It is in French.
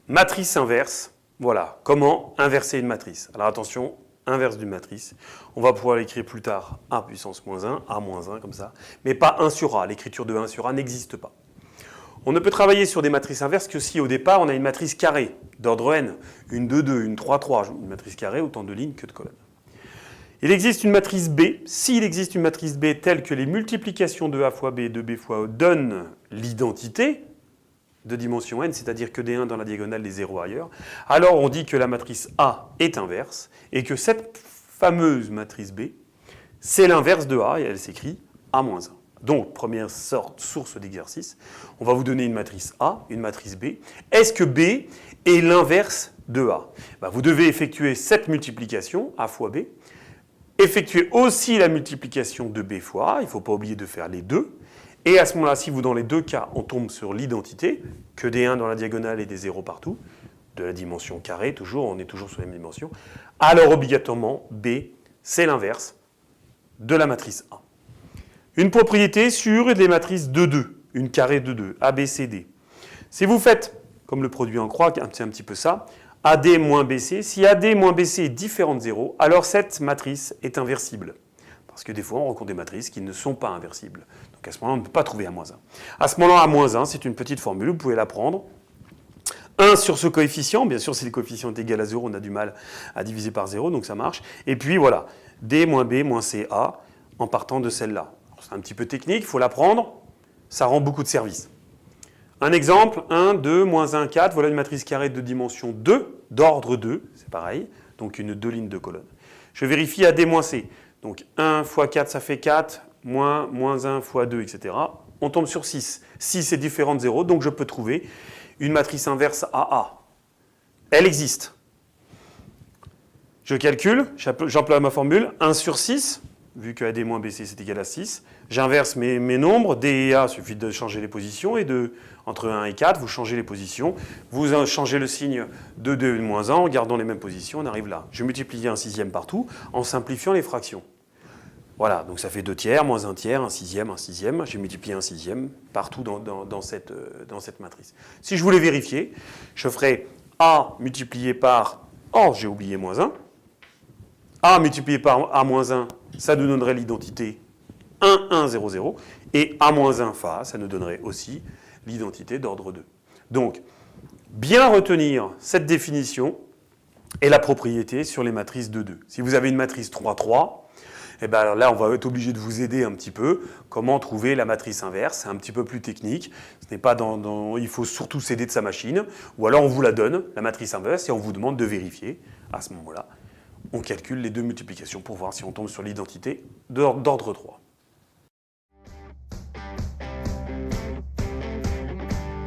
Matrice inverse, voilà, comment inverser une matrice. Alors attention, inverse d'une matrice, on va pouvoir l'écrire plus tard A puissance moins 1, A moins 1 comme ça, mais pas 1 sur A, l'écriture de 1 sur A n'existe pas. On ne peut travailler sur des matrices inverses que si au départ on a une matrice carrée d'ordre n, une 2-2, une 3-3, une matrice carrée, autant de lignes que de colonnes. Il existe une matrice B, s'il existe une matrice B telle que les multiplications de A fois B et de B fois E donnent l'identité de dimension n, c'est-à-dire que des 1 dans la diagonale, des 0 ailleurs, alors on dit que la matrice A est inverse et que cette fameuse matrice B, c'est l'inverse de A et elle s'écrit A-1. Donc, première source d'exercice, on va vous donner une matrice A, une matrice B. Est-ce que B est l'inverse de A? Vous devez effectuer cette multiplication, A fois B, effectuer aussi la multiplication de B fois A, il ne faut pas oublier de faire les deux. Et à ce moment-là, si vous, dans les deux cas, on tombe sur l'identité, que des 1 dans la diagonale et des 0 partout, de la dimension carrée, toujours, on est toujours sur la même dimension, alors obligatoirement, B, c'est l'inverse de la matrice A. Une propriété sur les matrices 2-2, une carrée de 2, A, B, C, D. Si vous faites, comme le produit en croix, c'est un petit peu ça, AD moins BC, si AD moins BC est différent de 0, alors cette matrice est inversible. Parce que des fois, on rencontre des matrices qui ne sont pas inversibles. Donc à ce moment-là, on ne peut pas trouver A-1. À ce moment-là, A-1, c'est une petite formule, vous pouvez la prendre. 1 sur ce coefficient, bien sûr, si le coefficient est égal à 0, on a du mal à diviser par 0, donc ça marche. Et puis voilà, D moins B moins C, A, en partant de celle-là. C'est un petit peu technique, il faut l'apprendre, ça rend beaucoup de services. Un exemple, 1, 2, moins 1, 4, voilà une matrice carrée de dimension 2, d'ordre 2, c'est pareil, donc une 2 lignes de colonne. Je vérifie AD moins C. Donc 1 fois 4, ça fait 4, moins 1 fois 2, etc. On tombe sur 6. 6 est différent de 0, donc je peux trouver une matrice inverse AA. Elle existe. Je calcule, j'emploie ma formule, 1 sur 6, vu que AD moins BC c'est égal à 6. J'inverse mes nombres, D et A, il suffit de changer les positions, et entre 1 et 4, vous changez les positions, vous changez le signe de 2 et moins 1, en gardant les mêmes positions, on arrive là. Je multiplie un sixième partout, en simplifiant les fractions. Voilà, donc ça fait 2 tiers, moins 1 tiers, un sixième, j'ai multiplié un sixième partout dans cette matrice. Si je voulais vérifier, je ferais A multiplié par, j'ai oublié moins 1, A multiplié par A moins 1, ça nous donnerait l'identité 1, 1, 0, 0, et A moins 1 Fa, ça nous donnerait aussi l'identité d'ordre 2. Donc, bien retenir cette définition et la propriété sur les matrices de 2. Si vous avez une matrice 3, 3, eh ben alors là, on va être obligé de vous aider un petit peu. Comment trouver la matrice inverse? C'est un petit peu plus technique. Ce n'est pas il faut surtout s'aider de sa machine. Ou alors on vous la donne, la matrice inverse, et on vous demande de vérifier. À ce moment-là, on calcule les deux multiplications pour voir si on tombe sur l'identité d'ordre 3.